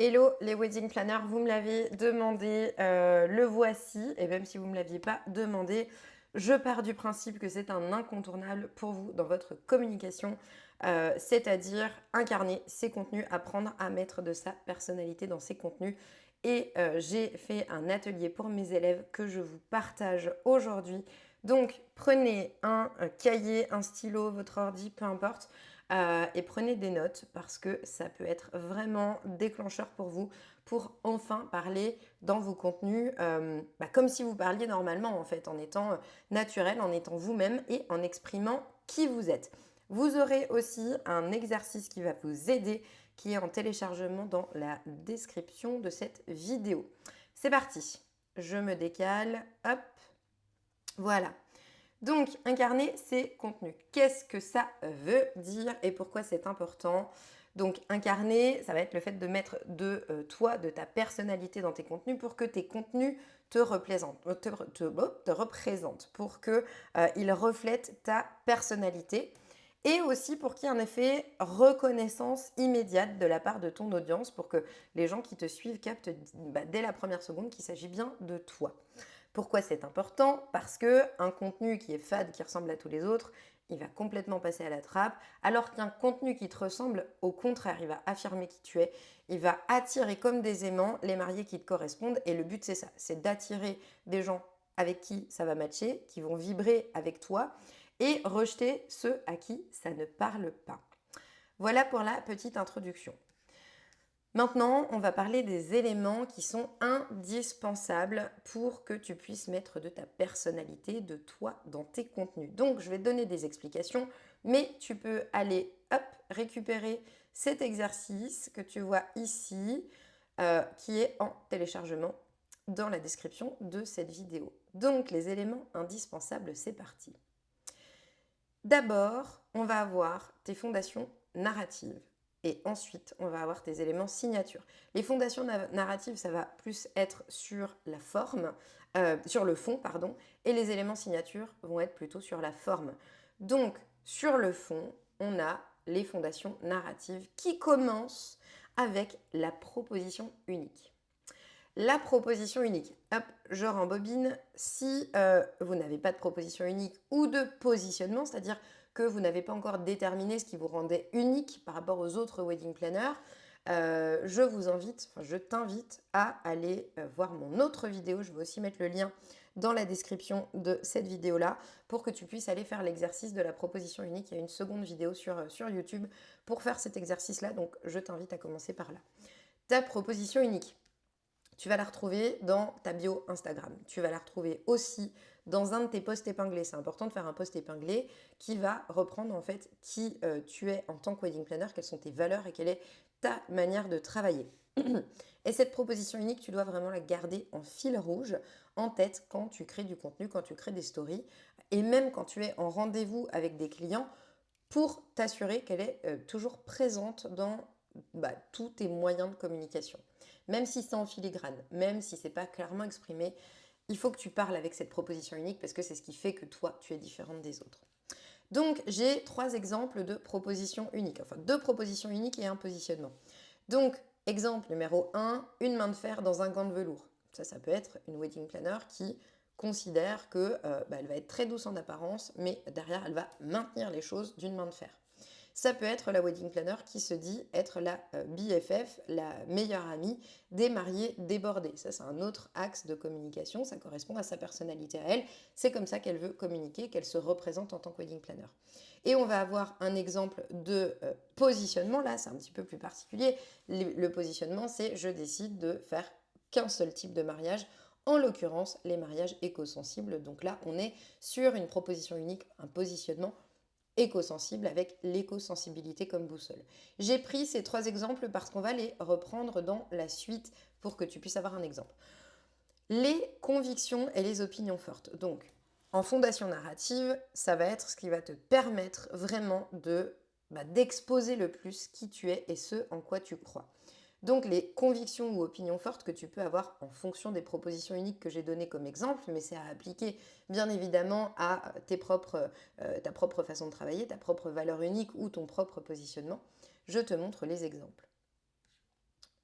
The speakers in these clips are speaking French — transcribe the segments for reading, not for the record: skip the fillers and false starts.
Hello les wedding planners, vous me l'avez demandé, le voici et même si vous ne me l'aviez pas demandé, je pars du principe que c'est un incontournable pour vous dans votre communication, c'est-à-dire incarner ses contenus, apprendre à mettre de sa personnalité dans ses contenus et j'ai fait un atelier pour mes élèves que je vous partage aujourd'hui. Donc prenez un cahier, un stylo, votre ordi, peu importe. Et prenez des notes parce que ça peut être vraiment déclencheur pour vous pour enfin parler dans vos contenus comme si vous parliez normalement en fait, en étant naturel, en étant vous-même et en exprimant qui vous êtes. Vous aurez aussi un exercice qui va vous aider qui est en téléchargement dans la description de cette vidéo. C'est parti, je me décale, hop, voilà. Donc, incarner ses contenus. Qu'est-ce que ça veut dire et pourquoi c'est important? Donc, incarner, ça va être le fait de mettre de toi, de ta personnalité dans tes contenus pour que tes contenus te représentent, pour qu'ils reflètent ta personnalité et aussi pour qu'il y ait un effet reconnaissance immédiate de la part de ton audience pour que les gens qui te suivent captent dès la première seconde qu'il s'agit bien de toi. Pourquoi c'est important? Parce que un contenu qui est fade, qui ressemble à tous les autres, il va complètement passer à la trappe, alors qu'un contenu qui te ressemble, au contraire, il va affirmer qui tu es, il va attirer comme des aimants les mariés qui te correspondent, et le but c'est ça, c'est d'attirer des gens avec qui ça va matcher, qui vont vibrer avec toi, et rejeter ceux à qui ça ne parle pas. Voilà pour la petite introduction. Maintenant, on va parler des éléments qui sont indispensables pour que tu puisses mettre de ta personnalité, de toi dans tes contenus. Donc, je vais te donner des explications, mais tu peux aller, hop, récupérer cet exercice que tu vois ici, qui est en téléchargement dans la description de cette vidéo. Donc, les éléments indispensables, c'est parti. D'abord, on va avoir tes fondations narratives. Et ensuite, on va avoir tes éléments signatures. Les fondations narratives, ça va plus être sur la forme, sur le fond, pardon, et les éléments signatures vont être plutôt sur la forme. Donc, sur le fond, on a les fondations narratives qui commencent avec la proposition unique. La proposition unique. Hop, je rembobine. Si vous n'avez pas de proposition unique ou de positionnement, c'est-à-dire que vous n'avez pas encore déterminé ce qui vous rendait unique par rapport aux autres wedding planners, je t'invite à aller voir mon autre vidéo. Je vais aussi mettre le lien dans la description de cette vidéo-là pour que tu puisses aller faire l'exercice de la proposition unique. Il y a une seconde vidéo sur YouTube pour faire cet exercice-là, donc je t'invite à commencer par là. Ta proposition unique. Tu vas la retrouver dans ta bio Instagram. Tu vas la retrouver aussi dans un de tes posts épinglés. C'est important de faire un post épinglé qui va reprendre en fait qui tu es en tant que wedding planner, quelles sont tes valeurs et quelle est ta manière de travailler. Et cette proposition unique, tu dois vraiment la garder en fil rouge en tête quand tu crées du contenu, quand tu crées des stories et même quand tu es en rendez-vous avec des clients pour t'assurer qu'elle est toujours présente dans tous tes moyens de communication. Même si c'est en filigrane, même si c'est pas clairement exprimé, il faut que tu parles avec cette proposition unique parce que c'est ce qui fait que toi, tu es différente des autres. Donc, j'ai 3 exemples de propositions uniques, enfin 2 propositions uniques et un positionnement. Donc, exemple numéro 1, une main de fer dans un gant de velours. Ça peut être une wedding planner qui considère que elle va être très douce en apparence, mais derrière, elle va maintenir les choses d'une main de fer. Ça peut être la wedding planner qui se dit être la BFF, la meilleure amie des mariés débordés. Ça, c'est un autre axe de communication. Ça correspond à sa personnalité à elle. C'est comme ça qu'elle veut communiquer, qu'elle se représente en tant que wedding planner. Et on va avoir un exemple de positionnement. Là, c'est un petit peu plus particulier. Le positionnement, c'est je décide de faire qu'un seul type de mariage, en l'occurrence les mariages éco-sensibles. Donc là, on est sur une proposition unique, un positionnement éco-sensible avec l'éco-sensibilité comme boussole. J'ai pris ces 3 exemples parce qu'on va les reprendre dans la suite pour que tu puisses avoir un exemple. Les convictions et les opinions fortes. Donc, en fondation narrative, ça va être ce qui va te permettre vraiment d'exposer le plus qui tu es et ce en quoi tu crois. Donc les convictions ou opinions fortes que tu peux avoir en fonction des propositions uniques que j'ai données comme exemple, mais c'est à appliquer bien évidemment à ta propre façon de travailler, ta propre valeur unique ou ton propre positionnement. Je te montre les exemples.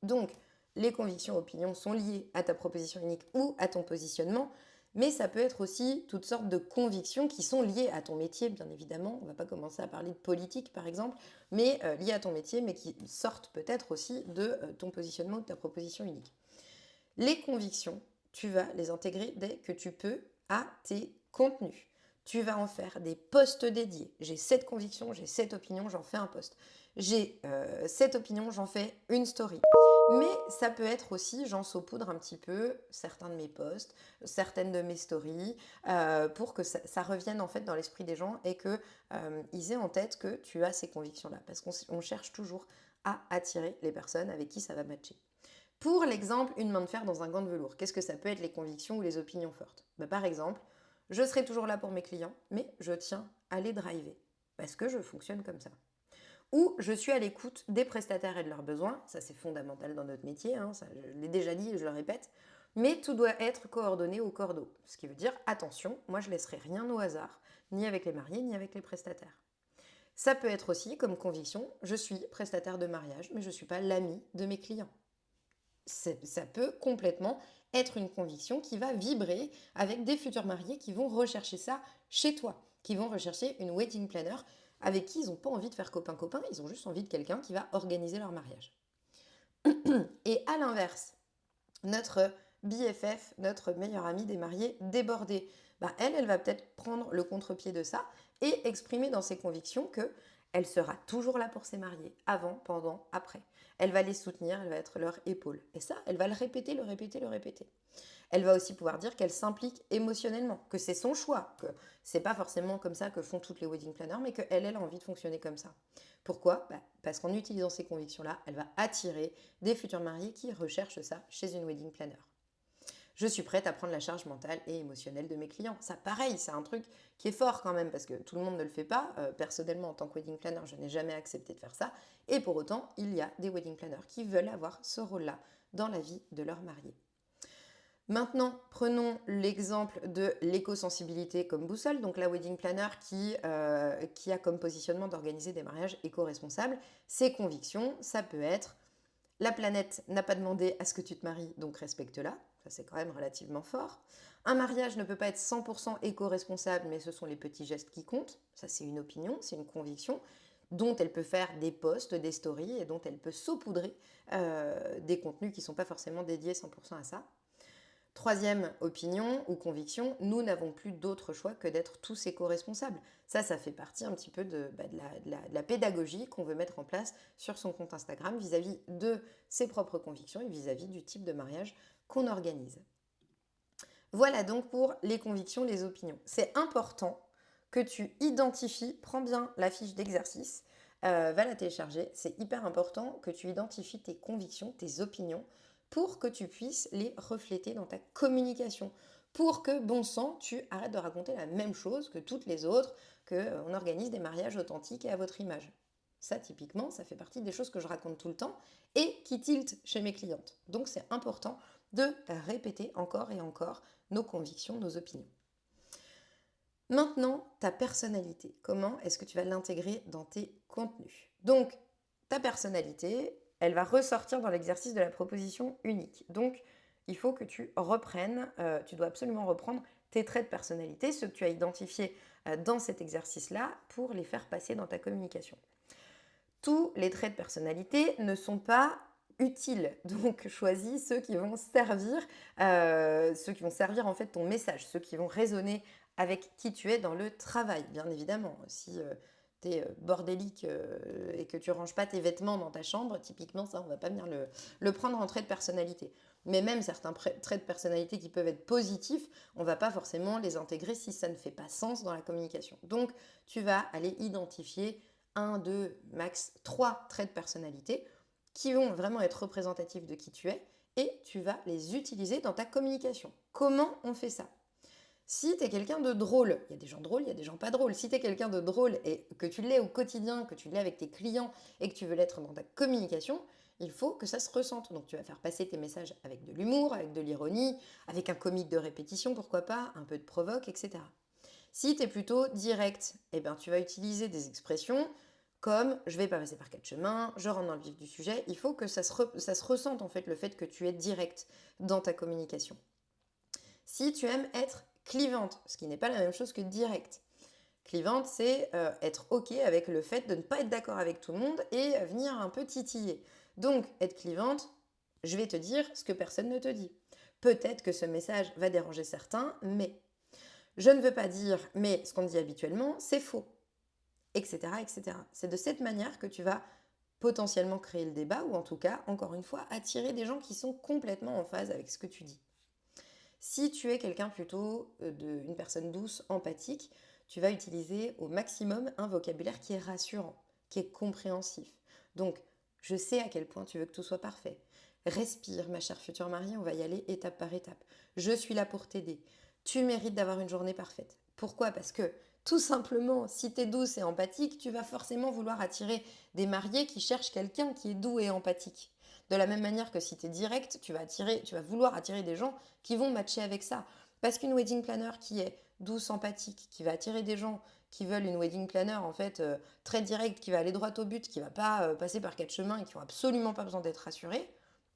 Donc, les convictions, opinions sont liées à ta proposition unique ou à ton positionnement, mais ça peut être aussi toutes sortes de convictions qui sont liées à ton métier, bien évidemment. On ne va pas commencer à parler de politique, par exemple, mais liées à ton métier, mais qui sortent peut-être aussi de ton positionnement ou de ta proposition unique. Les convictions, tu vas les intégrer dès que tu peux à tes contenus. Tu vas en faire des posts dédiés. J'ai cette conviction, j'ai cette opinion, j'en fais un post. J'ai cette opinion, j'en fais une story. Mais ça peut être aussi, j'en saupoudre un petit peu certains de mes posts, certaines de mes stories, pour que ça revienne en fait dans l'esprit des gens et qu'ils aient en tête que tu as ces convictions-là. Parce qu'on cherche toujours à attirer les personnes avec qui ça va matcher. Pour l'exemple, une main de fer dans un gant de velours, qu'est-ce que ça peut être les convictions ou les opinions fortes? Par exemple, je serai toujours là pour mes clients, mais je tiens à les driver, parce que je fonctionne comme ça. Ou je suis à l'écoute des prestataires et de leurs besoins, ça c'est fondamental dans notre métier, hein, ça, je l'ai déjà dit et je le répète, mais tout doit être coordonné au cordeau. Ce qui veut dire, attention, moi je laisserai rien au hasard, ni avec les mariés, ni avec les prestataires. Ça peut être aussi comme conviction, je suis prestataire de mariage, mais je ne suis pas l'ami de mes clients. Ça peut complètement être une conviction qui va vibrer avec des futurs mariés qui vont rechercher ça chez toi, qui vont rechercher une wedding planner avec qui ils n'ont pas envie de faire copain-copain, ils ont juste envie de quelqu'un qui va organiser leur mariage. Et à l'inverse, notre BFF, notre meilleure amie des mariés débordée, elle va peut-être prendre le contre-pied de ça et exprimer dans ses convictions qu'elle sera toujours là pour ses mariés, avant, pendant, après. Elle va les soutenir, elle va être leur épaule. Et ça, elle va le répéter, le répéter, le répéter. Elle va aussi pouvoir dire qu'elle s'implique émotionnellement, que c'est son choix, que c'est pas forcément comme ça que font toutes les wedding planners, mais qu'elle a envie de fonctionner comme ça. Pourquoi? Parce qu'en utilisant ces convictions-là, elle va attirer des futurs mariés qui recherchent ça chez une wedding planner. Je suis prête à prendre la charge mentale et émotionnelle de mes clients. Ça, pareil, c'est un truc qui est fort quand même, parce que tout le monde ne le fait pas. Personnellement, en tant que wedding planner, je n'ai jamais accepté de faire ça. Et pour autant, il y a des wedding planners qui veulent avoir ce rôle-là dans la vie de leur marié. Maintenant, prenons l'exemple de l'éco-sensibilité comme boussole, donc la wedding planner qui a comme positionnement d'organiser des mariages éco-responsables. Ses convictions, ça peut être la planète n'a pas demandé à ce que tu te maries, donc respecte-la. Ça, c'est quand même relativement fort. Un mariage ne peut pas être 100% éco-responsable, mais ce sont les petits gestes qui comptent. Ça, c'est une opinion, c'est une conviction dont elle peut faire des posts, des stories et dont elle peut saupoudrer des contenus qui ne sont pas forcément dédiés 100% à ça. Troisième opinion ou conviction, nous n'avons plus d'autre choix que d'être tous éco-responsables. Ça fait partie un petit peu de la pédagogie qu'on veut mettre en place sur son compte Instagram vis-à-vis de ses propres convictions et vis-à-vis du type de mariage qu'on organise. Voilà donc pour les convictions, les opinions. C'est important que tu identifies, prends bien la fiche d'exercice, va la télécharger, c'est hyper important que tu identifies tes convictions, tes opinions, pour que tu puisses les refléter dans ta communication, pour que, bon sang, tu arrêtes de raconter la même chose que toutes les autres, qu'on organise des mariages authentiques et à votre image. Ça, typiquement, ça fait partie des choses que je raconte tout le temps et qui tiltent chez mes clientes. Donc, c'est important de répéter encore et encore nos convictions, nos opinions. Maintenant, ta personnalité. Comment est-ce que tu vas l'intégrer dans tes contenus? Donc, ta personnalité, elle va ressortir dans l'exercice de la proposition unique. Donc, il faut que tu reprennes, tu dois absolument reprendre tes traits de personnalité, ceux que tu as identifiés dans cet exercice-là, pour les faire passer dans ta communication. Tous les traits de personnalité ne sont pas utiles, donc choisis ceux qui vont servir, en fait ton message, ceux qui vont résonner avec qui tu es dans le travail, bien évidemment. Si tu es bordélique et que tu ranges pas tes vêtements dans ta chambre, typiquement ça, on va pas venir le prendre en trait de personnalité. Mais même certains traits de personnalité qui peuvent être positifs, on va pas forcément les intégrer si ça ne fait pas sens dans la communication. Donc tu vas aller identifier 1, 2, max 3 traits de personnalité qui vont vraiment être représentatifs de qui tu es et tu vas les utiliser dans ta communication. Comment on fait ça? Si tu es quelqu'un de drôle, il y a des gens drôles, il y a des gens pas drôles. Si tu es quelqu'un de drôle et que tu l'es au quotidien, que tu l'es avec tes clients et que tu veux l'être dans ta communication, il faut que ça se ressente. Donc tu vas faire passer tes messages avec de l'humour, avec de l'ironie, avec un comique de répétition, pourquoi pas, un peu de provoque, etc. Si tu es plutôt direct, tu vas utiliser des expressions comme je vais pas passer par quatre chemins, je rentre dans le vif du sujet. Il faut que ça se ressente en fait, le fait que tu es direct dans ta communication. Si tu aimes être clivante, ce qui n'est pas la même chose que direct. Clivante, c'est être OK avec le fait de ne pas être d'accord avec tout le monde et venir un peu titiller. Donc, être clivante, je vais te dire ce que personne ne te dit. Peut-être que ce message va déranger certains, mais je ne veux pas dire, mais ce qu'on dit habituellement, c'est faux, etc., etc. C'est de cette manière que tu vas potentiellement créer le débat ou en tout cas, encore une fois, attirer des gens qui sont complètement en phase avec ce que tu dis. Si tu es quelqu'un plutôt une personne douce, empathique, tu vas utiliser au maximum un vocabulaire qui est rassurant, qui est compréhensif. Donc, je sais à quel point tu veux que tout soit parfait. Respire, ma chère future mariée, on va y aller étape par étape. Je suis là pour t'aider. Tu mérites d'avoir une journée parfaite. Pourquoi? Parce que tout simplement, si tu es douce et empathique, tu vas forcément vouloir attirer des mariés qui cherchent quelqu'un qui est doux et empathique. De la même manière que si tu es direct, tu vas vouloir attirer des gens qui vont matcher avec ça. Parce qu'une wedding planner qui est douce, empathique, qui va attirer des gens qui veulent une wedding planner en fait très directe, qui va aller droit au but, qui va pas passer par quatre chemins et qui n'ont absolument pas besoin d'être rassurés,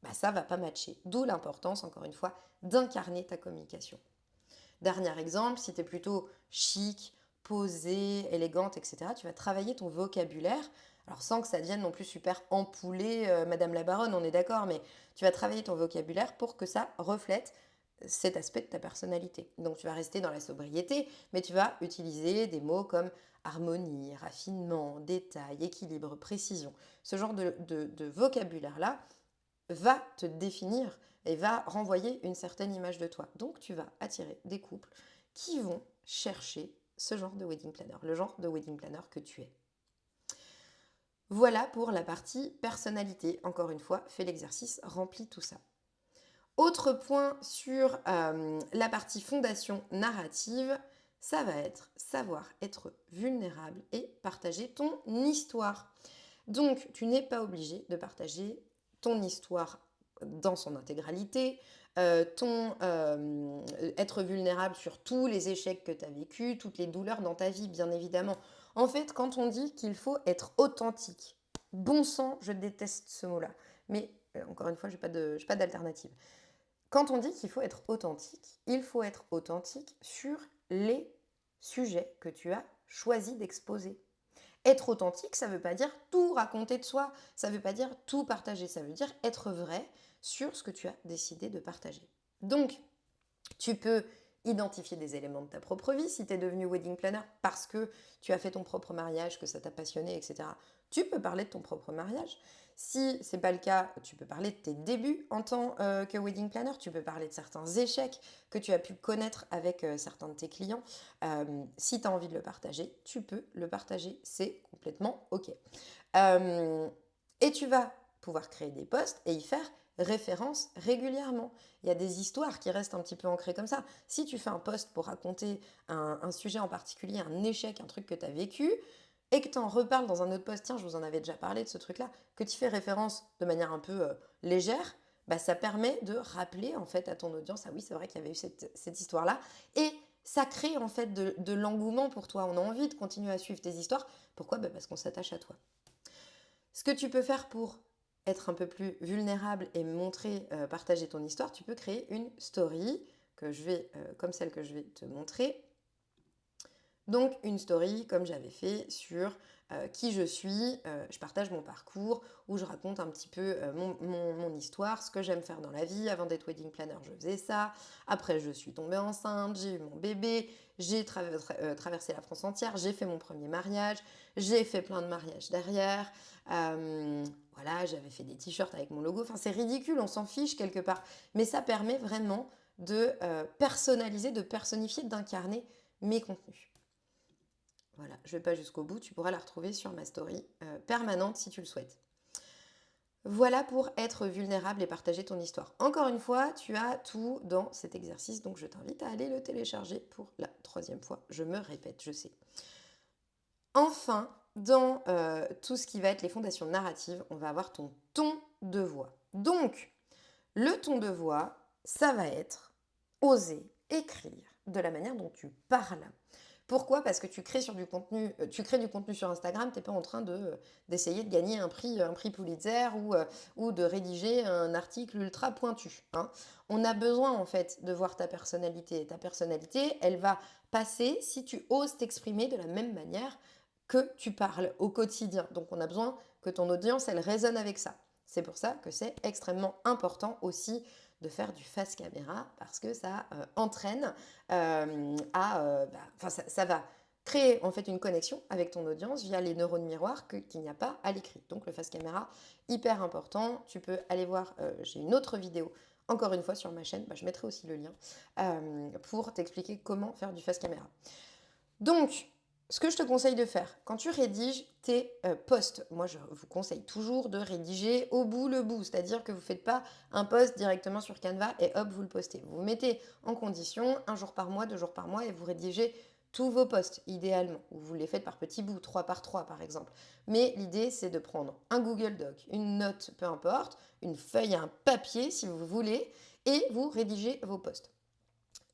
bah ça va pas matcher. D'où l'importance, encore une fois, d'incarner ta communication. Dernier exemple, si tu es plutôt chic, posée, élégante, etc., tu vas travailler ton vocabulaire. Alors sans que ça devienne non plus super ampoulé, Madame la Baronne, on est d'accord, mais tu vas travailler ton vocabulaire pour que ça reflète cet aspect de ta personnalité. Donc tu vas rester dans la sobriété, mais tu vas utiliser des mots comme harmonie, raffinement, détail, équilibre, précision. Ce genre de vocabulaire-là va te définir et va renvoyer une certaine image de toi. Donc tu vas attirer des couples qui vont chercher ce genre de wedding planner, le genre de wedding planner que tu es. Voilà pour la partie personnalité. Encore une fois, fais l'exercice, remplis tout ça. Autre point sur la partie fondation narrative, ça va être savoir être vulnérable et partager ton histoire. Donc, tu n'es pas obligé de partager ton histoire dans son intégralité, être vulnérable sur tous les échecs que tu as vécus, toutes les douleurs dans ta vie, bien évidemment. En fait, quand on dit qu'il faut être authentique, bon sang, je déteste ce mot-là. Mais encore une fois, je n'ai pas d'alternative. Quand on dit qu'il faut être authentique, il faut être authentique sur les sujets que tu as choisi d'exposer. Être authentique, ça ne veut pas dire tout raconter de soi, ça ne veut pas dire tout partager, ça veut dire être vrai sur ce que tu as décidé de partager. Donc, tu peux identifier des éléments de ta propre vie si tu es devenu wedding planner parce que tu as fait ton propre mariage, que ça t'a passionné, etc. Tu peux parler de ton propre mariage. Si ce n'est pas le cas, tu peux parler de tes débuts en tant que wedding planner. Tu peux parler de certains échecs que tu as pu connaître avec certains de tes clients. Si tu as envie de le partager, tu peux le partager. C'est complètement OK. Et tu vas pouvoir créer des posts et y faire référence régulièrement. Il y a des histoires qui restent un petit peu ancrées comme ça. Si tu fais un post pour raconter un sujet en particulier, un échec, un truc que tu as vécu, et que tu en reparles dans un autre post, tiens, je vous en avais déjà parlé de ce truc-là, que tu fais référence de manière un peu légère, bah, ça permet de rappeler en fait à ton audience, ah oui, c'est vrai qu'il y avait eu cette histoire-là, et ça crée en fait de l'engouement pour toi. On a envie de continuer à suivre tes histoires. Pourquoi? Bah, parce qu'on s'attache à toi. Ce que tu peux faire pour être un peu plus vulnérable et montrer, partager ton histoire, tu peux créer une story comme celle que je vais te montrer. Donc une story comme j'avais fait sur qui je suis, je partage mon parcours, où je raconte un petit peu mon histoire, ce que j'aime faire dans la vie. Avant d'être wedding planner, je faisais ça. Après, je suis tombée enceinte, j'ai eu mon bébé, j'ai traversé la France entière, j'ai fait mon premier mariage, j'ai fait plein de mariages derrière. Voilà, j'avais fait des t-shirts avec mon logo. Enfin, c'est ridicule, on s'en fiche quelque part. Mais ça permet vraiment de personnaliser, de personnifier, d'incarner mes contenus. Voilà, je ne vais pas jusqu'au bout, tu pourras la retrouver sur ma story permanente si tu le souhaites. Voilà pour être vulnérable et partager ton histoire. Encore une fois, tu as tout dans cet exercice, donc je t'invite à aller le télécharger pour la 3e fois. Je me répète, je sais. Enfin, dans tout ce qui va être les fondations narratives, on va avoir ton ton de voix. Donc, le ton de voix, ça va être oser écrire de la manière dont tu parles. Pourquoi? Parce que tu crées du contenu sur Instagram, tu es pas en train d'essayer de gagner un prix Pulitzer ou de rédiger un article ultra pointu, hein. On a besoin en fait de voir ta personnalité. Et ta personnalité, elle va passer si tu oses t'exprimer de la même manière que tu parles au quotidien. Donc on a besoin que ton audience, elle résonne avec ça. C'est pour ça que c'est extrêmement important aussi de faire du face caméra parce que ça entraîne ça va créer en fait une connexion avec ton audience via les neurones miroirs qu'il n'y a pas à l'écrit. Donc le face caméra, hyper important. Tu peux aller voir, j'ai une autre vidéo, encore une fois sur ma chaîne, je mettrai aussi le lien, pour t'expliquer comment faire du face caméra. Donc, ce que je te conseille de faire, quand tu rédiges tes posts, moi je vous conseille toujours de rédiger au bout le bout, c'est-à-dire que vous ne faites pas un post directement sur Canva et hop, vous le postez. Vous vous mettez en condition, 1 jour par mois, 2 jours par mois, et vous rédigez tous vos posts, idéalement. Ou vous les faites par petits bouts, 3 par 3 par exemple. Mais l'idée, c'est de prendre un Google Doc, une note, peu importe, une feuille, un papier si vous voulez, et vous rédigez vos posts.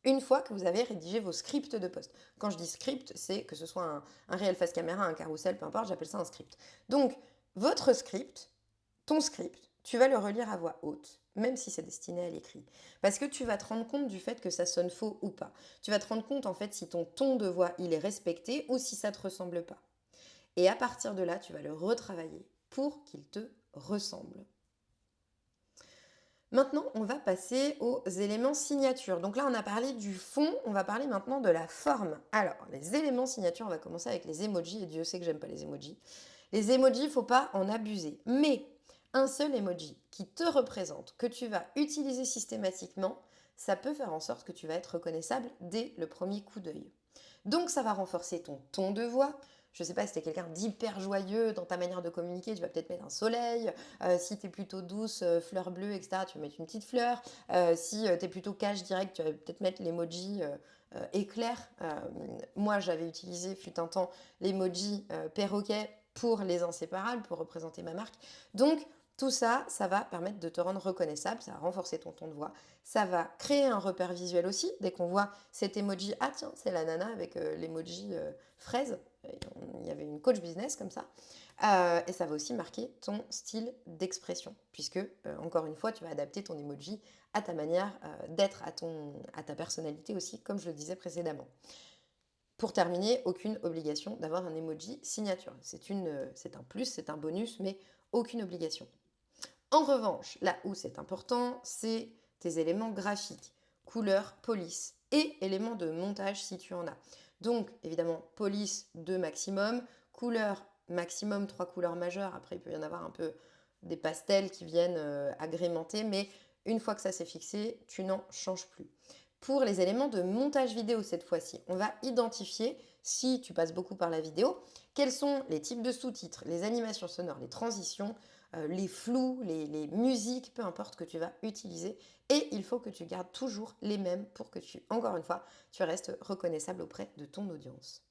Une fois que vous avez rédigé vos scripts de poste. Quand je dis script, c'est que ce soit un réel face caméra, un carrousel, peu importe, j'appelle ça un script. Donc, votre script, ton script, tu vas le relire à voix haute, même si c'est destiné à l'écrit. Parce que tu vas te rendre compte du fait que ça sonne faux ou pas. Tu vas te rendre compte en fait si ton ton de voix il est respecté ou si ça ne te ressemble pas. Et à partir de là, tu vas le retravailler pour qu'il te ressemble. Maintenant, on va passer aux éléments signatures. Donc là, on a parlé du fond, on va parler maintenant de la forme. Alors, les éléments signatures, on va commencer avec les emojis, et Dieu sait que j'aime pas les emojis. Les emojis, il ne faut pas en abuser. Mais un seul emoji qui te représente, que tu vas utiliser systématiquement, ça peut faire en sorte que tu vas être reconnaissable dès le premier coup d'œil. Donc ça va renforcer ton ton de voix. Je ne sais pas si tu es quelqu'un d'hyper joyeux dans ta manière de communiquer, tu vas peut-être mettre un soleil. Si tu es plutôt douce, fleur bleue, etc., tu vas mettre une petite fleur. Si tu es plutôt cash direct, tu vas peut-être mettre l'emoji éclair. Moi, j'avais utilisé, fut un temps, l'emoji perroquet pour les inséparables, pour représenter ma marque. Donc, tout ça, ça va permettre de te rendre reconnaissable, ça va renforcer ton ton de voix, ça va créer un repère visuel aussi. Dès qu'on voit cet emoji, ah tiens, c'est la nana avec l'emoji fraise. Il y avait une coach business comme ça. Et ça va aussi marquer ton style d'expression, puisque, encore une fois, tu vas adapter ton emoji à ta manière d'être, à ta personnalité aussi, comme je le disais précédemment. Pour terminer, aucune obligation d'avoir un emoji signature. C'est un plus, c'est un bonus, mais aucune obligation. En revanche, là où c'est important, c'est tes éléments graphiques, couleurs, police et éléments de montage si tu en as. Donc, évidemment, police 2 maximum, couleurs maximum 3 couleurs majeures. Après, il peut y en avoir un peu des pastels qui viennent agrémenter, mais une fois que ça s'est fixé, tu n'en changes plus. Pour les éléments de montage vidéo cette fois-ci, on va identifier, si tu passes beaucoup par la vidéo, quels sont les types de sous-titres, les animations sonores, les transitions, les flous, les musiques, peu importe que tu vas utiliser. Et il faut que tu gardes toujours les mêmes pour que encore une fois, tu restes reconnaissable auprès de ton audience.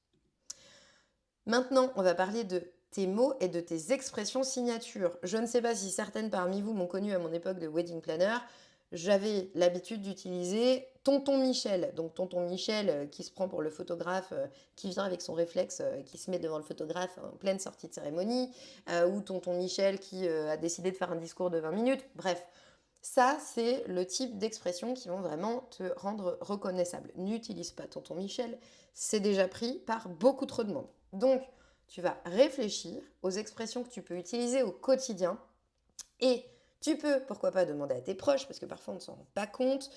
Maintenant, on va parler de tes mots et de tes expressions signatures. Je ne sais pas si certaines parmi vous m'ont connu à mon époque de wedding planner. J'avais l'habitude d'utiliser Tonton Michel. Donc Tonton Michel qui se prend pour le photographe, qui vient avec son réflexe, qui se met devant le photographe en pleine sortie de cérémonie, ou Tonton Michel qui a décidé de faire un discours de 20 minutes. Bref, ça c'est le type d'expression qui vont vraiment te rendre reconnaissable. N'utilise pas Tonton Michel, c'est déjà pris par beaucoup trop de monde. Donc, tu vas réfléchir aux expressions que tu peux utiliser au quotidien et tu peux, pourquoi pas, demander à tes proches, parce que parfois on ne s'en rend pas compte,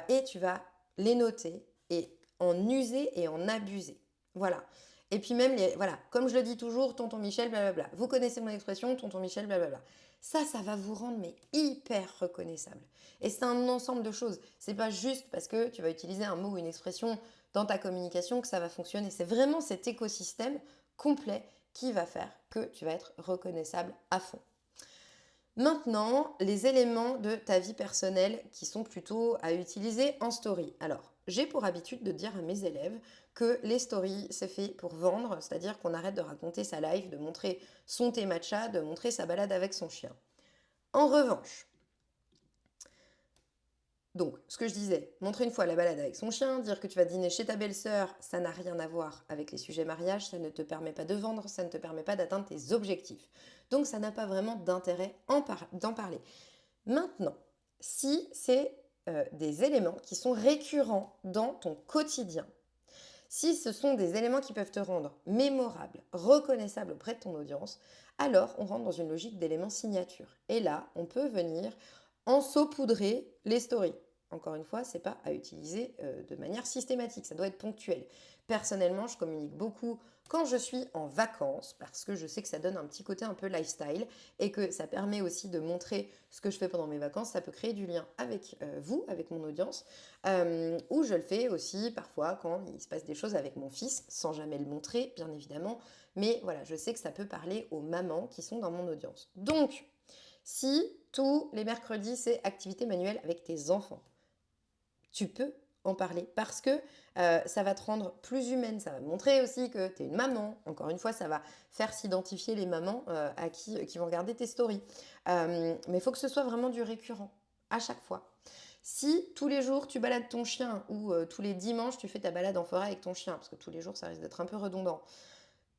et tu vas les noter et en user et en abuser. Voilà. Et puis même, voilà, comme je le dis toujours, tonton Michel, blablabla. Vous connaissez mon expression, tonton Michel, blablabla. Ça va vous rendre mais hyper reconnaissable. Et c'est un ensemble de choses. C'est pas juste parce que tu vas utiliser un mot ou une expression dans ta communication que ça va fonctionner. C'est vraiment cet écosystème complet qui va faire que tu vas être reconnaissable à fond. Maintenant, les éléments de ta vie personnelle qui sont plutôt à utiliser en story. Alors, j'ai pour habitude de dire à mes élèves que les stories, c'est fait pour vendre, c'est-à-dire qu'on arrête de raconter sa life, de montrer son thé matcha, de montrer sa balade avec son chien. En revanche, Donc, ce que je disais, montrer une fois la balade avec son chien, dire que tu vas dîner chez ta belle-sœur, ça n'a rien à voir avec les sujets mariage, ça ne te permet pas de vendre, ça ne te permet pas d'atteindre tes objectifs. Donc, ça n'a pas vraiment d'intérêt d'en parler. Maintenant, si c'est des éléments qui sont récurrents dans ton quotidien, si ce sont des éléments qui peuvent te rendre mémorable, reconnaissable auprès de ton audience, alors on rentre dans une logique d'éléments signature. Et là, on peut venir en saupoudrer les stories. Encore une fois, ce n'est pas à utiliser de manière systématique, ça doit être ponctuel. Personnellement, je communique beaucoup quand je suis en vacances, parce que je sais que ça donne un petit côté un peu lifestyle et que ça permet aussi de montrer ce que je fais pendant mes vacances. Ça peut créer du lien avec vous, avec mon audience, ou je le fais aussi parfois quand il se passe des choses avec mon fils, sans jamais le montrer, bien évidemment. Mais voilà, je sais que ça peut parler aux mamans qui sont dans mon audience. Donc, si tous les mercredis, c'est activité manuelle avec tes enfants, tu peux en parler parce que ça va te rendre plus humaine, ça va montrer aussi que tu es une maman. Encore une fois, ça va faire s'identifier les mamans qui vont regarder tes stories. Mais il faut que ce soit vraiment du récurrent, à chaque fois. Si tous les jours tu balades ton chien ou tous les dimanches tu fais ta balade en forêt avec ton chien, parce que tous les jours ça risque d'être un peu redondant,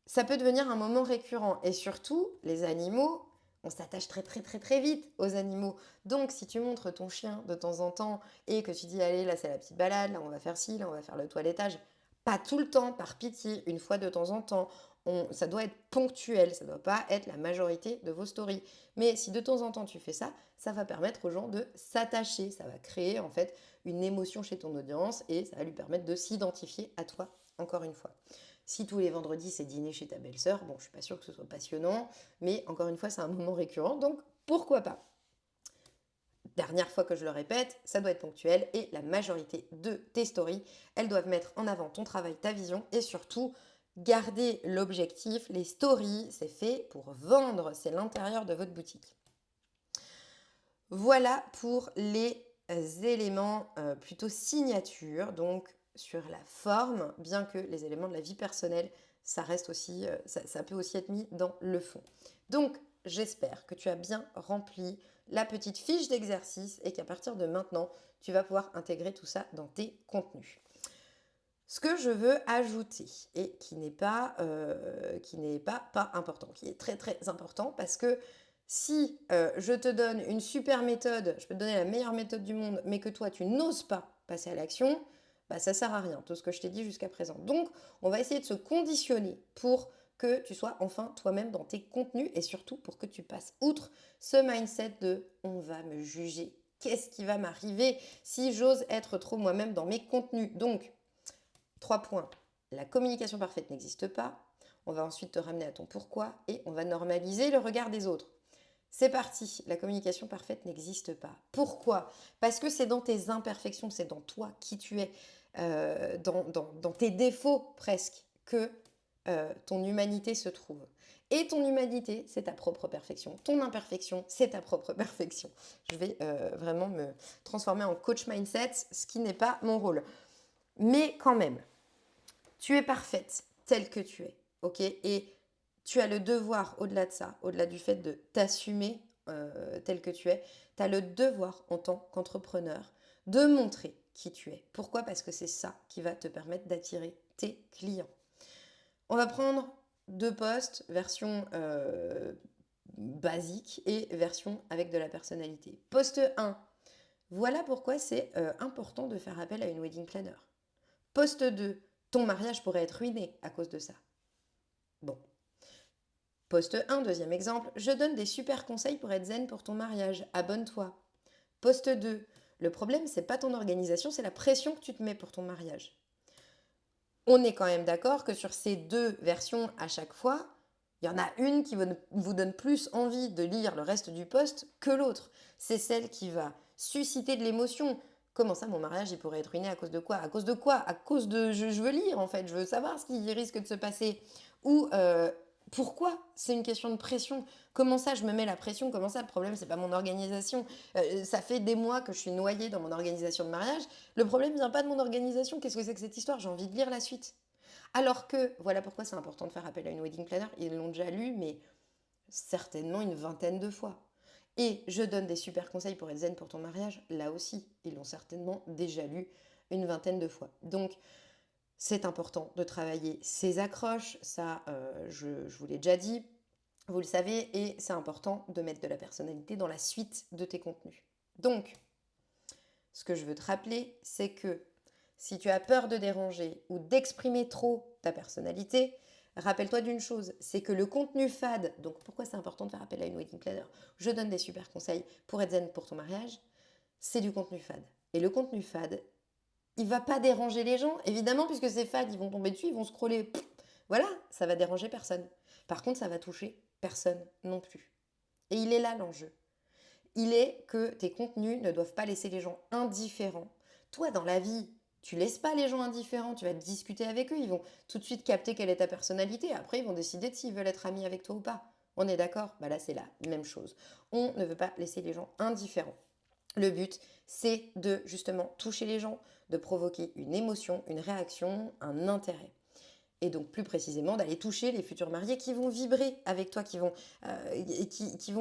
ça peut devenir un moment récurrent. Et surtout, les animaux, on s'attache très très très très vite aux animaux. Donc si tu montres ton chien de temps en temps et que tu dis allez là c'est la petite balade, là on va faire ci, là on va faire le toilettage, pas tout le temps, par pitié, une fois de temps en temps. Ça doit être ponctuel, ça ne doit pas être la majorité de vos stories. Mais si de temps en temps tu fais ça, ça va permettre aux gens de s'attacher, ça va créer en fait une émotion chez ton audience et ça va lui permettre de s'identifier à toi encore une fois. Si tous les vendredis c'est dîner chez ta belle-sœur, bon, je suis pas sûre que ce soit passionnant, mais encore une fois, c'est un moment récurrent, donc pourquoi pas? Dernière fois que je le répète, ça doit être ponctuel et la majorité de tes stories, elles doivent mettre en avant ton travail, ta vision et surtout garder l'objectif. Les stories, c'est fait pour vendre, c'est l'intérieur de votre boutique. Voilà pour les éléments plutôt signature, donc sur la forme, bien que les éléments de la vie personnelle, ça reste aussi, ça peut aussi être mis dans le fond. Donc, j'espère que tu as bien rempli la petite fiche d'exercice et qu'à partir de maintenant, tu vas pouvoir intégrer tout ça dans tes contenus. Ce que je veux ajouter et qui n'est pas important, qui est très très important parce que si je te donne une super méthode, je peux te donner la meilleure méthode du monde, mais que toi tu n'oses pas passer à l'action, bah, ça sert à rien, tout ce que je t'ai dit jusqu'à présent. Donc on va essayer de se conditionner pour que tu sois enfin toi-même dans tes contenus et surtout pour que tu passes outre ce mindset de on va me juger. Qu'est-ce qui va m'arriver si j'ose être trop moi-même dans mes contenus? Donc, 3 points. La communication parfaite n'existe pas. On va ensuite te ramener à ton pourquoi et on va normaliser le regard des autres. C'est parti, la communication parfaite n'existe pas. Pourquoi? Parce que c'est dans tes imperfections, c'est dans toi qui tu es, dans tes défauts presque, que ton humanité se trouve. Et ton humanité, c'est ta propre perfection. Ton imperfection, c'est ta propre perfection. Je vais vraiment me transformer en coach mindset, ce qui n'est pas mon rôle. Mais quand même, tu es parfaite telle que tu es, ok? Et tu as le devoir, au-delà de ça, au-delà du fait de t'assumer tel que tu es, tu as le devoir en tant qu'entrepreneur de montrer qui tu es. Pourquoi? Parce que c'est ça qui va te permettre d'attirer tes clients. On va prendre 2 posts, version basique et version avec de la personnalité. Post 1, voilà pourquoi c'est important de faire appel à une wedding planner. Post 2, ton mariage pourrait être ruiné à cause de ça. Bon. Post 1, deuxième exemple, je donne des super conseils pour être zen pour ton mariage. Abonne-toi. Post 2, le problème, c'est pas ton organisation, c'est la pression que tu te mets pour ton mariage. On est quand même d'accord que sur ces 2 versions à chaque fois, il y en a une qui vous donne plus envie de lire le reste du post que l'autre. C'est celle qui va susciter de l'émotion. Comment ça, mon mariage, il pourrait être ruiné à cause de quoi? À cause de quoi? À cause de... Je veux lire, en fait. Je veux savoir ce qui risque de se passer. Ou pourquoi? C'est une question de pression. Comment ça, je me mets la pression? Comment ça, le problème, c'est pas mon organisation? Ça fait des mois que je suis noyée dans mon organisation de mariage. Le problème vient pas de mon organisation. Qu'est-ce que c'est que cette histoire? J'ai envie de lire la suite. Alors que, voilà pourquoi c'est important de faire appel à une wedding planner. Ils l'ont déjà lu, mais certainement une vingtaine de fois. Et je donne des super conseils pour être zen pour ton mariage, là aussi, ils l'ont certainement déjà lu une vingtaine de fois. Donc, c'est important de travailler ses accroches, ça, je vous l'ai déjà dit, vous le savez, et c'est important de mettre de la personnalité dans la suite de tes contenus. Donc, ce que je veux te rappeler, c'est que si tu as peur de déranger ou d'exprimer trop ta personnalité, rappelle-toi d'une chose, c'est que le contenu fade, donc pourquoi c'est important de faire appel à une wedding planner? Je donne des super conseils pour être zen pour ton mariage, c'est du contenu fade. Et le contenu fade, il va pas déranger les gens, évidemment, puisque c'est fade, ils vont tomber dessus, ils vont scroller. Voilà, ça va déranger personne. Par contre, ça va toucher personne non plus. Et il est là l'enjeu. Il est que tes contenus ne doivent pas laisser les gens indifférents. Toi, dans la vie, tu laisses pas les gens indifférents, tu vas discuter avec eux, ils vont tout de suite capter quelle est ta personnalité, après ils vont décider s'ils veulent être amis avec toi ou pas. On est d'accord? Bah là, c'est la même chose. On ne veut pas laisser les gens indifférents. Le but, c'est de justement toucher les gens, de provoquer une émotion, une réaction, un intérêt. Et donc plus précisément d'aller toucher les futurs mariés qui vont vibrer avec toi, qui vont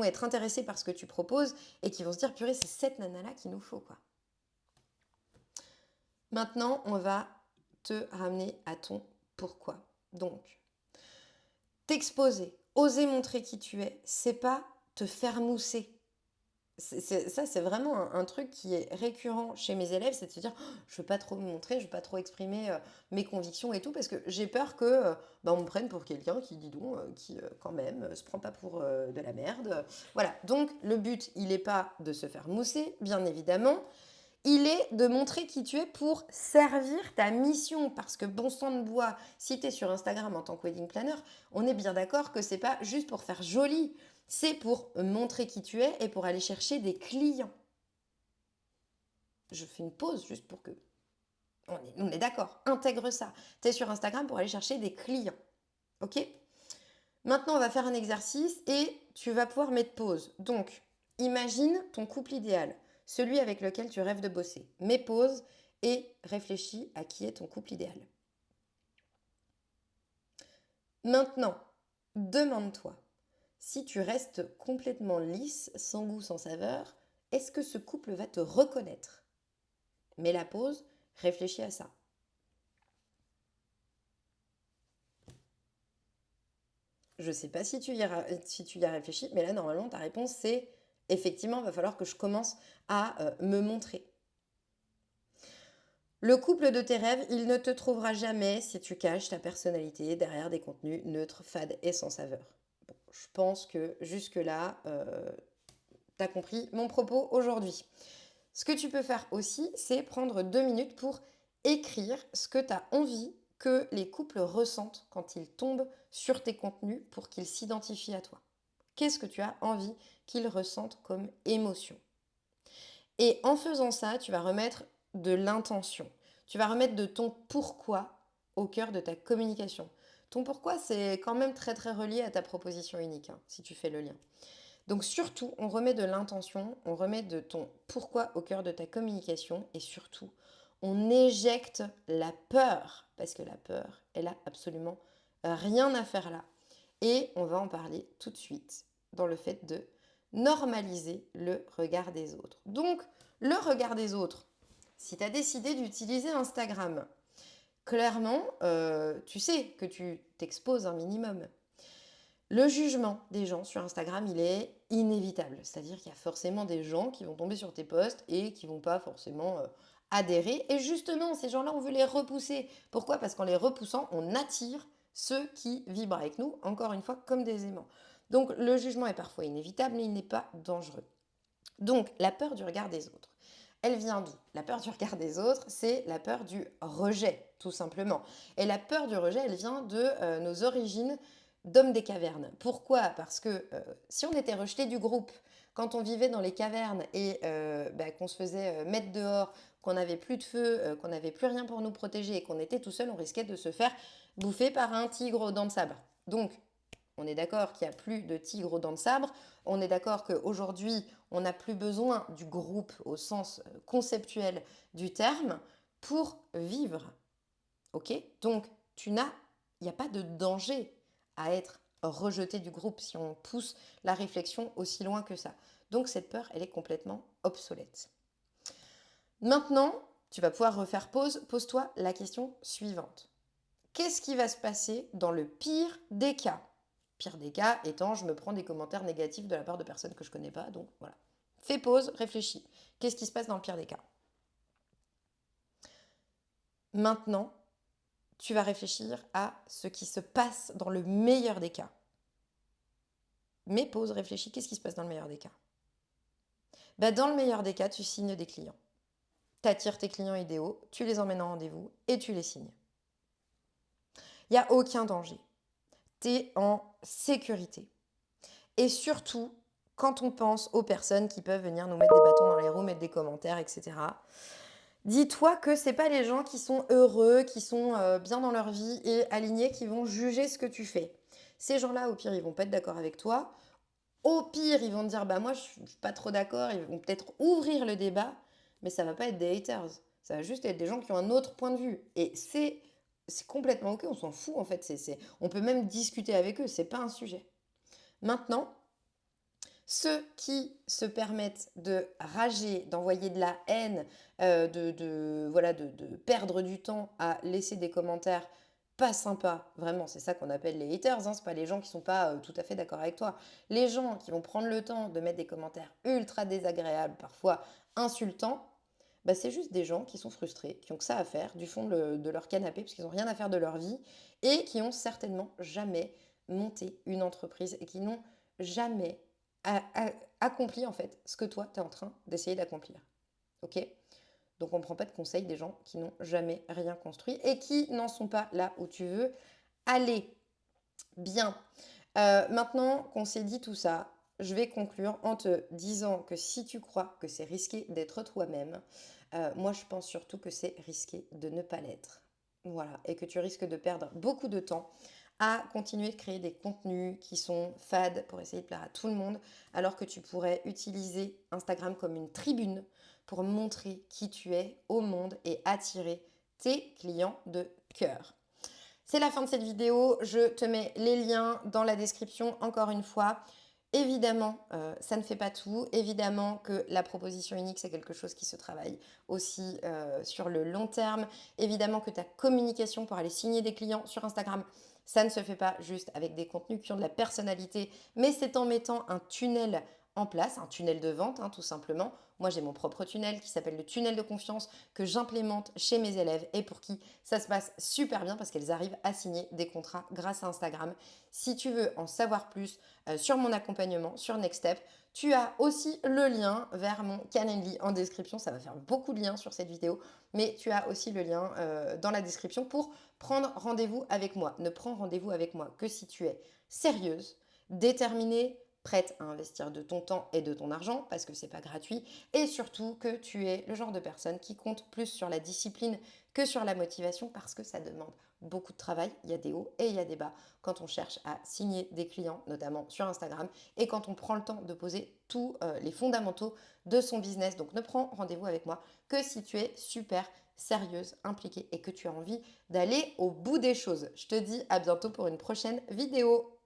être intéressés par ce que tu proposes et qui vont se dire purée, c'est cette nana-là qu'il nous faut, quoi. Maintenant, on va te ramener à ton pourquoi. Donc, t'exposer, oser montrer qui tu es, c'est pas te faire mousser. Ça, c'est vraiment un truc qui est récurrent chez mes élèves, c'est de se dire, oh, je veux pas trop me montrer, je veux pas trop exprimer mes convictions et tout, parce que j'ai peur que bah, on me prenne pour quelqu'un qui, dis donc, qui quand même se prend pas pour de la merde. Voilà, donc le but, il n'est pas de se faire mousser, bien évidemment, il est de montrer qui tu es pour servir ta mission. Parce que bon sang de bois, si tu es sur Instagram en tant que wedding planner, on est bien d'accord que c'est pas juste pour faire joli. C'est pour montrer qui tu es et pour aller chercher des clients. Je fais une pause juste pour que... On est d'accord, intègre ça. Tu es sur Instagram pour aller chercher des clients. Ok? Maintenant, on va faire un exercice et tu vas pouvoir mettre pause. Donc, imagine ton couple idéal, celui avec lequel tu rêves de bosser. Mets pause et réfléchis à qui est ton couple idéal. Maintenant, demande-toi, si tu restes complètement lisse, sans goût, sans saveur, est-ce que ce couple va te reconnaître? Mets la pause, réfléchis à ça. Je ne sais pas si tu y as réfléchi, mais là, normalement, ta réponse, c'est effectivement, il va falloir que je commence à me montrer. Le couple de tes rêves, il ne te trouvera jamais si tu caches ta personnalité derrière des contenus neutres, fades et sans saveur. Bon, je pense que jusque-là, tu as compris mon propos aujourd'hui. Ce que tu peux faire aussi, c'est prendre 2 minutes pour écrire ce que tu as envie que les couples ressentent quand ils tombent sur tes contenus pour qu'ils s'identifient à toi. Qu'est-ce que tu as envie qu'ils ressentent comme émotion? Et en faisant ça, tu vas remettre de l'intention. Tu vas remettre de ton pourquoi au cœur de ta communication. Ton pourquoi, c'est quand même très très relié à ta proposition unique, hein, si tu fais le lien. Donc surtout, on remet de l'intention, on remet de ton pourquoi au cœur de ta communication et surtout, on éjecte la peur parce que la peur, elle a absolument rien à faire là. Et on va en parler tout de suite dans le fait de normaliser le regard des autres. Donc, le regard des autres, si tu as décidé d'utiliser Instagram, clairement, tu sais que tu t'exposes un minimum. Le jugement des gens sur Instagram, il est inévitable. C'est-à-dire qu'il y a forcément des gens qui vont tomber sur tes posts et qui vont pas forcément adhérer. Et justement, ces gens-là, on veut les repousser. Pourquoi? Parce qu'en les repoussant, on attire ceux qui vibrent avec nous, encore une fois, comme des aimants. Donc le jugement est parfois inévitable, mais il n'est pas dangereux. Donc la peur du regard des autres. Elle vient d'où? La peur du regard des autres, c'est la peur du rejet, tout simplement. Et la peur du rejet, elle vient de nos origines d'hommes des cavernes. Pourquoi? Parce que si on était rejeté du groupe, quand on vivait dans les cavernes et qu'on se faisait mettre dehors, qu'on n'avait plus de feu, qu'on n'avait plus rien pour nous protéger et qu'on était tout seul, on risquait de se faire bouffer par un tigre aux dents de sabre. Donc, on est d'accord qu'il n'y a plus de tigres aux dents de sabre. On est d'accord qu'aujourd'hui, on n'a plus besoin du groupe au sens conceptuel du terme pour vivre. Ok? Donc, il n'y a pas de danger à être rejeté du groupe si on pousse la réflexion aussi loin que ça. Donc cette peur, elle est complètement obsolète. Maintenant, tu vas pouvoir refaire pause. Pose-toi la question suivante. Qu'est-ce qui va se passer dans le pire des cas? Pire des cas étant, je me prends des commentaires négatifs de la part de personnes que je ne connais pas, donc voilà. Fais pause, réfléchis. Qu'est-ce qui se passe dans le pire des cas? Maintenant, tu vas réfléchir à ce qui se passe dans le meilleur des cas. Mais pause, réfléchis, qu'est-ce qui se passe dans le meilleur des cas? Dans le meilleur des cas, tu signes des clients. Tu attires tes clients idéaux, tu les emmènes en rendez-vous et tu les signes. Il n'y a aucun danger. Tu es en sécurité. Et surtout, quand on pense aux personnes qui peuvent venir nous mettre des bâtons dans les roues, mettre des commentaires, etc., dis-toi que ce n'est pas les gens qui sont heureux, qui sont bien dans leur vie et alignés, qui vont juger ce que tu fais. Ces gens-là, au pire, ils vont pas être d'accord avec toi. Au pire, ils vont te dire, moi, je suis pas trop d'accord. Ils vont peut-être ouvrir le débat, mais ça va pas être des haters. Ça va juste être des gens qui ont un autre point de vue. Et c'est complètement OK, on s'en fout, en fait. On peut même discuter avec eux, c'est pas un sujet. Maintenant, ceux qui se permettent de rager, d'envoyer de la haine, de perdre du temps à laisser des commentaires pas sympas, vraiment, c'est ça qu'on appelle les haters, hein, c'est pas les gens qui sont pas tout à fait d'accord avec toi. Les gens qui vont prendre le temps de mettre des commentaires ultra désagréables, parfois insultants, c'est juste des gens qui sont frustrés, qui ont que ça à faire du fond de leur canapé, parce qu'ils n'ont rien à faire de leur vie, et qui ont certainement jamais monté une entreprise et qui n'ont jamais accompli en fait ce que toi tu es en train d'essayer d'accomplir. Ok? Donc on ne prend pas de conseils des gens qui n'ont jamais rien construit et qui n'en sont pas là où tu veux aller. Bien. Maintenant qu'on s'est dit tout ça, je vais conclure en te disant que si tu crois que c'est risqué d'être toi-même, moi je pense surtout que c'est risqué de ne pas l'être. Voilà, et que tu risques de perdre beaucoup de temps à continuer de créer des contenus qui sont fades pour essayer de plaire à tout le monde, alors que tu pourrais utiliser Instagram comme une tribune pour montrer qui tu es au monde et attirer tes clients de cœur. C'est la fin de cette vidéo, je te mets les liens dans la description encore une fois. Évidemment, ça ne fait pas tout. Évidemment que la proposition unique, c'est quelque chose qui se travaille aussi sur le long terme. Évidemment que ta communication pour aller signer des clients sur Instagram, ça ne se fait pas juste avec des contenus qui ont de la personnalité, mais c'est en mettant un tunnel en place, un tunnel de vente, tout simplement. Moi, j'ai mon propre tunnel qui s'appelle le tunnel de confiance que j'implémente chez mes élèves et pour qui ça se passe super bien parce qu'elles arrivent à signer des contrats grâce à Instagram. Si tu veux en savoir plus sur mon accompagnement, sur Next Step, tu as aussi le lien vers mon Calendly en description. Ça va faire beaucoup de liens sur cette vidéo, mais tu as aussi le lien dans la description pour prendre rendez-vous avec moi. Ne prends rendez-vous avec moi que si tu es sérieuse, déterminée, prête à investir de ton temps et de ton argent parce que c'est pas gratuit et surtout que tu es le genre de personne qui compte plus sur la discipline que sur la motivation parce que ça demande beaucoup de travail, il y a des hauts et il y a des bas quand on cherche à signer des clients, notamment sur Instagram, et quand on prend le temps de poser tous les fondamentaux de son business. Donc ne prends rendez-vous avec moi que si tu es super sérieuse, impliquée et que tu as envie d'aller au bout des choses. Je te dis à bientôt pour une prochaine vidéo.